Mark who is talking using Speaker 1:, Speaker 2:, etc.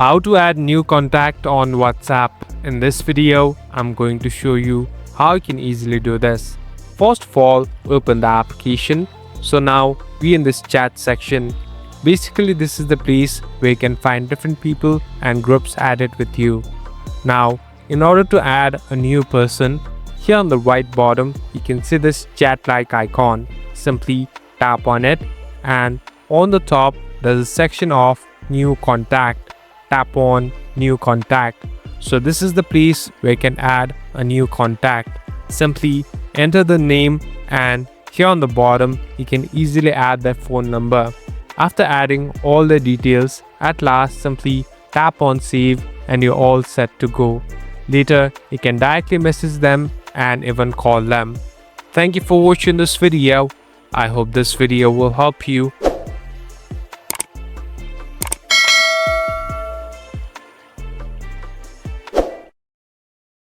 Speaker 1: How to add new contact on WhatsApp. In this video, I'm going to show you how you can easily do this. First of all, open the application. So now we in this chat section. Basically, this is the place where you can find different people and groups added with you. Now, in order to add a new person, here on the right bottom, you can see this chat-like icon. Simply tap on it, and on the top, there's a section of new contact. Tap on new contact. So this is the place where you can add a new contact. Simply enter the name, and here on the bottom, you can easily add their phone number. After adding all the details, at last simply tap on save and you're all set to go. Later, you can directly message them and even call them. Thank you for watching this video. I hope this video will help you.